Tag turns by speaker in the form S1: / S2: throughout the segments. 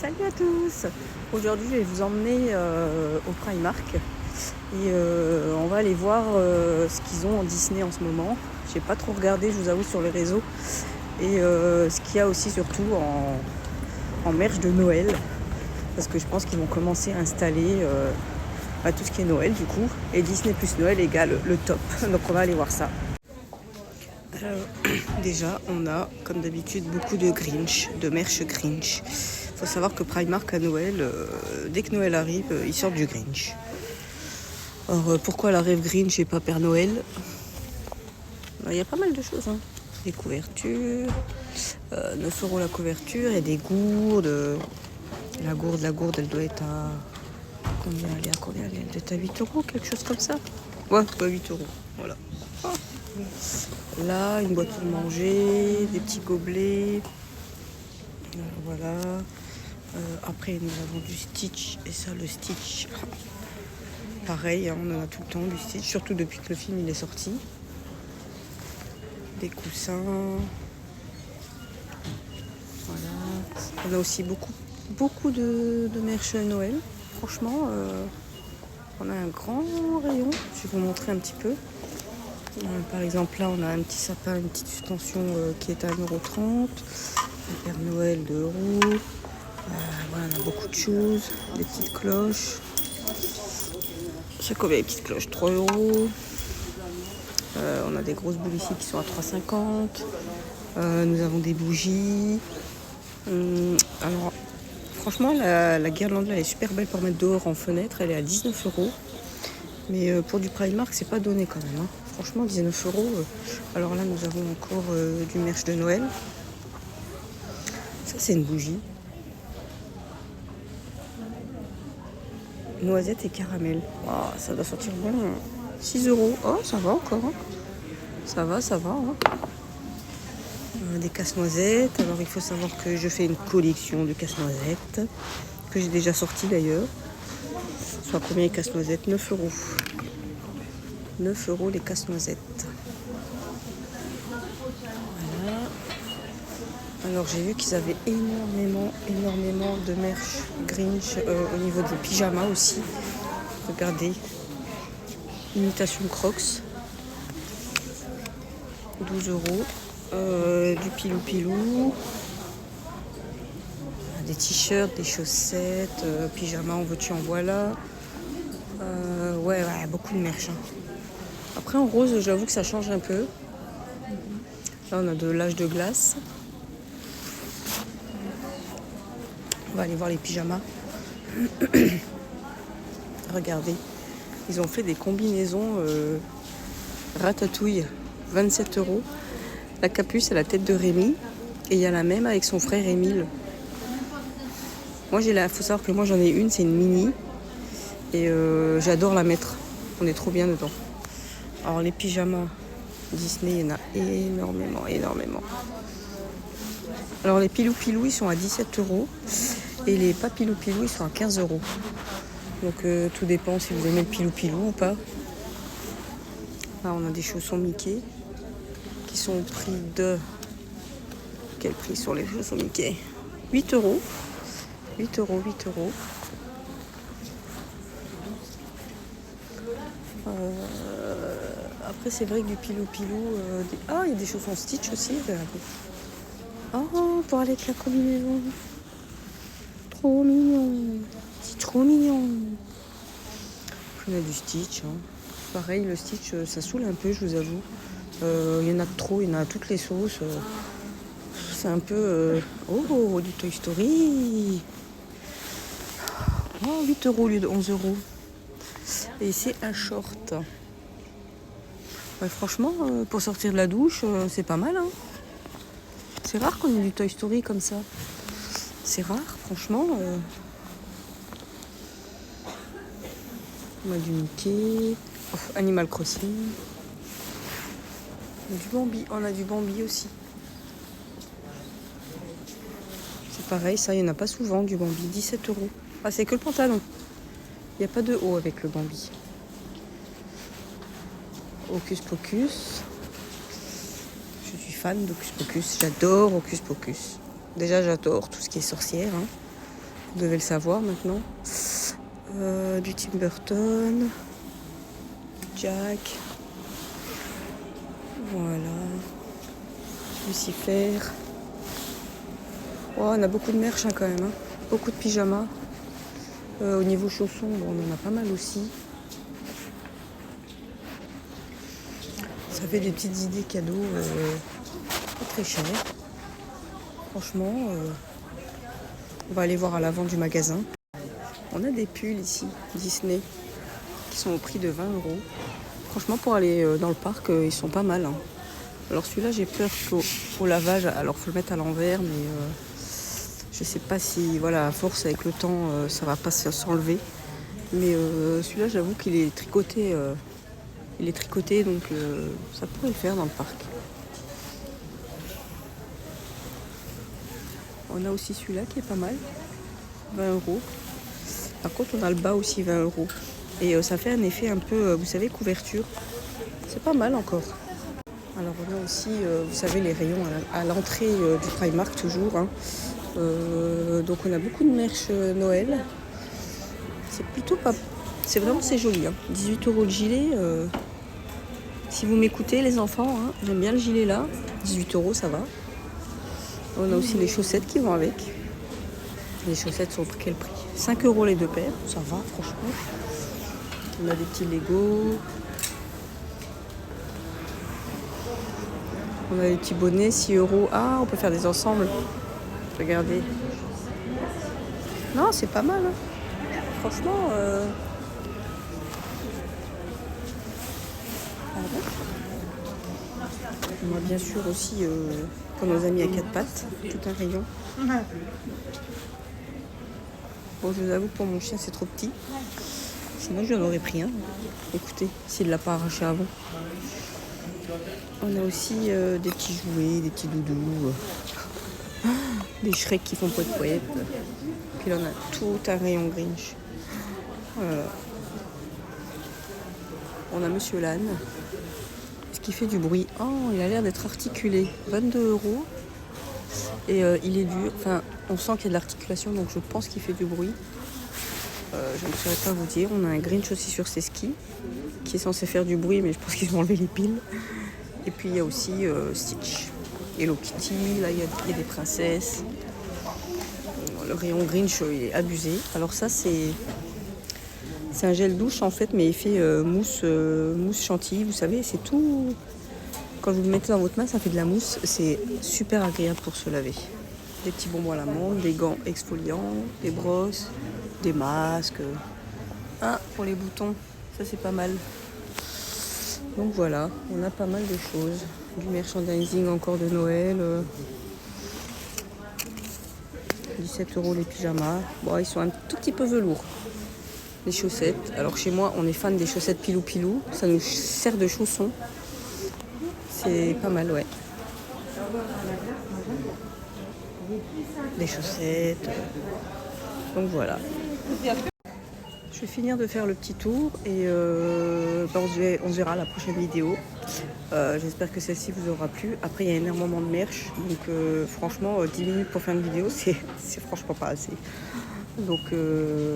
S1: Salut à tous. Aujourd'hui je vais vous emmener au Primark et on va aller voir ce qu'ils ont en Disney en ce moment. J'ai pas trop regardé, je vous avoue, sur les réseaux, et ce qu'il y a aussi surtout en merch de Noël, parce que je pense qu'ils vont commencer à installer tout ce qui est Noël du coup, et Disney plus Noël égale le top. Donc on va aller voir ça. Alors, déjà, on a, comme d'habitude, beaucoup de Grinch, de merch Grinch. Il faut savoir que Primark à Noël, dès que Noël arrive, ils sortent du Grinch. Alors, pourquoi la rêve Grinch et pas Père Noël? Il y a pas mal de choses, hein. Des couvertures, 9 € la couverture, il y a des gourdes. La gourde, elle doit être à... Combien elle est à combien elle est? Elle doit être à 8 €, quelque chose comme ça. Ouais, 8 €, voilà. Oh. Là, une boîte pour manger, des petits gobelets. Voilà. Après, nous avons du Stitch. Et ça, le Stitch, pareil, hein, on en a tout le temps du Stitch, surtout depuis que le film il est sorti. Des coussins. Voilà. On a aussi beaucoup de merch Noël. Franchement, on a un grand rayon. Je vais vous montrer un petit peu. Par exemple, là, on a un petit sapin, une petite suspension qui est à 1,30 €. Le Père Noël 2 €. Voilà, on a beaucoup de choses. Des petites cloches. C'est combien les petites cloches? 3 €. On a des grosses boules ici qui sont à 3,50 €. Nous avons des bougies. Alors, franchement, la guirlande là, elle est super belle pour mettre dehors en fenêtre. Elle est à 19 €. Mais pour du Primark, c'est pas donné quand même, hein. Franchement, 19 €. Alors là, nous avons encore du merch de Noël. Ça, c'est une bougie. Noisette et caramel. Oh, ça doit sortir bon. 6 €. Oh, ça va encore, hein. Ça va, hein. Des casse-noisettes. Alors, il faut savoir que je fais une collection de casse-noisettes, que j'ai déjà sorti d'ailleurs. Soit combien les casse-noisettes? 9 €. 9 € les casse-noisettes. Voilà. Alors j'ai vu qu'ils avaient énormément de merch Grinch au niveau des pyjamas aussi. Regardez. Imitation Crocs. 12 €. Du pilou. Des t-shirts, des chaussettes, pyjama, en veux-tu, en voilà. Ouais, beaucoup de merch, hein. Après en rose, j'avoue que ça change un peu. Là on a de l'âge de glace. On va aller voir les pyjamas. Regardez, ils ont fait des combinaisons ratatouille, 27 €. La capuce à la tête de Rémi. Et il y a la même avec son frère Émile. Moi faut savoir que moi j'en ai une, c'est une mini. Et j'adore la mettre. On est trop bien dedans. Alors les pyjamas Disney, il y en a énormément. Alors les pilou ils sont à 17 €. Et les pas pilou ils sont à 15 €. Donc tout dépend si vous aimez le pilou ou pas. Là on a des chaussons Mickey qui sont au prix de... Quel prix sont les chaussons Mickey? 8 €. 8 €. Après c'est vrai que du pilou. Ah, il y a des chaussons Stitch aussi. Oh, pour aller avec la combinaison. Trop mignon. C'est trop mignon. On a du Stitch, hein. Pareil, le Stitch, ça saoule un peu, je vous avoue. Il y en a trop, il y en a à toutes les sauces. C'est un peu... Oh, du Toy Story. Oh, 8 € au lieu de 11 €. Et c'est un short. Ouais, franchement, pour sortir de la douche, c'est pas mal, hein. C'est rare qu'on ait du Toy Story comme ça. C'est rare, franchement. On a du Mickey. Animal Crossing. Du Bambi. On a du Bambi aussi. C'est pareil, ça, il n'y en a pas souvent, du Bambi. 17 €. Ah, c'est que le pantalon. Il n'y a pas de haut avec le Bambi. Hocus Pocus. Je suis fan d'Hocus Pocus. J'adore Hocus Pocus. Déjà, j'adore tout ce qui est sorcière, hein. vous devez le savoir maintenant. Du Tim Burton, Jack, voilà, Lucifer. Oh, on a beaucoup de merch quand même, hein. Beaucoup de pyjamas. Au niveau chaussons, bon, on en a pas mal aussi. Ça fait des petites idées cadeaux pas très chères. Franchement, on va aller voir à l'avant du magasin. On a des pulls ici, Disney, qui sont au prix de 20 €. Franchement, pour aller dans le parc, ils sont pas mal, hein. Alors celui-là, j'ai peur qu'au lavage, alors faut le mettre à l'envers, mais je sais pas si, voilà, à force avec le temps, ça va pas s'enlever. Mais celui-là, j'avoue qu'il est tricoté. Il est tricoté, donc ça pourrait le faire dans le parc. On a aussi celui-là qui est pas mal, 20 €. Par contre, on a le bas aussi, 20 €. Et ça fait un effet un peu, vous savez, couverture. C'est pas mal encore. Alors on a aussi, vous savez, les rayons à l'entrée du Primark toujours, hein. Donc on a beaucoup de merch Noël. C'est plutôt pas... C'est vraiment, c'est joli, hein. 18 € le gilet. Si vous m'écoutez les enfants, hein, j'aime bien le gilet là. 18 € ça va. On a aussi les chaussettes qui vont avec. Les chaussettes sont pour quel prix? 5 € les deux paires, ça va franchement. On a des petits Lego. On a des petits bonnets, 6 €. Ah, on peut faire des ensembles. Regardez. Non, c'est pas mal, hein. Franchement, on a bien sûr aussi, pour nos amis à quatre pattes, tout un rayon. Bon, je vous avoue, pour mon chien, c'est trop petit. Sinon, je lui en aurais pris un. Écoutez, s'il ne l'a pas arraché avant. On a aussi des petits jouets, des petits doudous. Des Shrek qui font poète-poète. Puis là, on a tout un rayon Grinch. Voilà. On a Monsieur Lan. Ce qui fait du bruit. Oh, il a l'air d'être articulé. 22 €. Et il est dur. Enfin, on sent qu'il y a de l'articulation, donc je pense qu'il fait du bruit. Je ne saurais pas vous dire. On a un Grinch aussi sur ses skis, qui est censé faire du bruit, mais je pense qu'ils ont enlevé les piles. Et puis il y a aussi Stitch. Hello Kitty, là il y a des princesses. Le rayon Grinch, il est abusé. Alors ça, c'est un gel douche en fait, mais il fait mousse chantilly, vous savez, c'est tout. Quand vous le mettez dans votre main, ça fait de la mousse. C'est super agréable pour se laver. Des petits bonbons à l'amande, des gants exfoliants, des brosses, des masques. Ah, pour les boutons, ça c'est pas mal. Donc voilà, on a pas mal de choses. Du merchandising encore de Noël. 17 € les pyjamas. Bon, ils sont un tout petit peu velours. Les chaussettes. Alors chez moi, on est fan des chaussettes pilou-pilou. Ça nous sert de chaussons. C'est pas mal, ouais. Des chaussettes. Donc voilà. Je vais finir de faire le petit tour et on se verra à la prochaine vidéo. J'espère que celle-ci vous aura plu. Après, il y a énormément de merch. Donc franchement, 10 minutes pour faire une vidéo, c'est franchement pas assez. Donc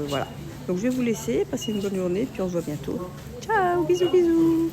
S1: voilà. Donc je vais vous laisser, passer une bonne journée, puis on se voit bientôt. Ciao, bisous bisous.